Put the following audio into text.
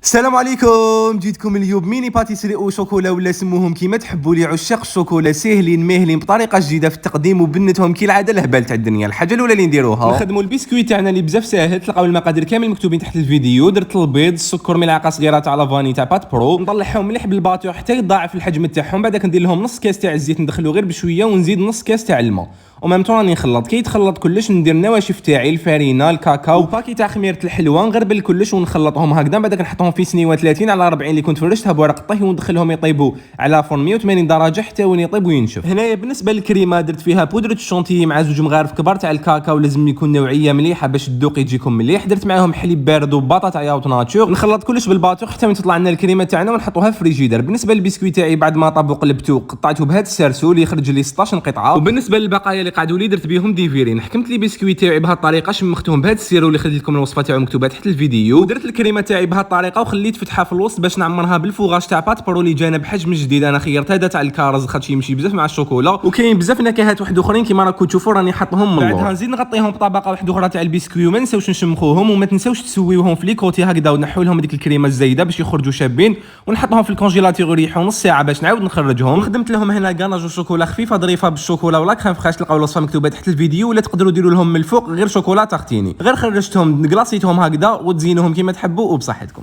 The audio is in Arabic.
السلام عليكم. جيتكم اليوم ميني باتيسري او شوكولا ولا سموهم كيما تحبوا لي عشاق الشوكولا، ساهلين ماهلين بطريقه جديده في التقديم وبنتهم كالعاده الهبال تاع الدنيا. الحاجه الاولى اللي نديروها نخدموا البسكويت تاعنا اللي بزاف ساهل، تلقاو المقادير كامل مكتوبين تحت الفيديو. درت البيض، السكر، ملعقه صغيره تاع لافاني تاع بات برو، نطلعهم مليح بالباطو حتى يتضاعف الحجم تاعهم. بعدك ندير لهم نص كاس تاع الزيت ندخلو غير بشويه ونزيد نص كاس تاع الماء ومام طون راني نخلط. كي يتخلط كلش ندير النواشف تاعي، الفارينه، الكاكاو وباكي تاع خميره الحلوه، نغربل كلش ونخلطهم هكذا. بعدك نحطهم في سنيوه 30 على 40 اللي كنت فرشتها بورق الطهي وندخلهم يطيبوا على فرن 180 درجه حتى وين يطيب وينشف. هنايا بالنسبه للكريمه درت فيها بودره الشونتيي مع زوج مغارف كبار تاع الكاكاو، لازم يكون نوعيه مليحه باش الذوق يجيكم مليح. درت معاهم حليب بارد وبطاطا ياوت ناتور، نخلط كلش بالباطو حتى وين تطلع لنا الكريمه تاعنا ونحطوها في فريجيدر. بالنسبه للبسكويت تاعي بعد ما طاب وقلبته قطعته بهذا السرسول يخرج لي 16 قطعه. وبالنسبه للبقايا اللي قعدوا لي درت بهم ديفيرين. حكمت لي بسكويت تاعي بهذه الطريقه، شمختهم بهذا السيرو اللي خليت لكم الوصفه تاعو مكتوبه تحت الفيديو. ودرت الكريمه تاعي بهذه الطريقه وخليت فتحه في الوسط باش نعمرها بالفوغاج تاع بات برو اللي جانا بحجم جديد. انا خيرت هذا تاع الكارز خاطش يمشي بزاف مع الشوكولا، وكاين بزاف نكهات واحد اخرين كيما راكم تشوفوا راني حاطهم من اللور. بعدها نزيد نغطيهم بطبقه واحده اخرى تاع البسكوي وما نساوش نشمخوهم وما تنساوش تسويوهم في ليكوتي هكذا ونحوا لهم هذيك الكريمه الزايده باش يخرجوا شابين، ونحطهم في الكونجيلاتور يريحوا نص ساعه باش نعاود نخرجهم. خدمت لهم هنا كاناج وشوكولا خفيفه ظريفه بالشوكولا ولا كريم فريش، تلقاو الوصفه مكتوبه تحت الفيديو، ولا تقدروا ديروا لهم من الفوق غير شوكولا تختيني. غير خرجتهم قلاصيتهم هكذا وتزينوهم كيما تحبوا وبصحتكم.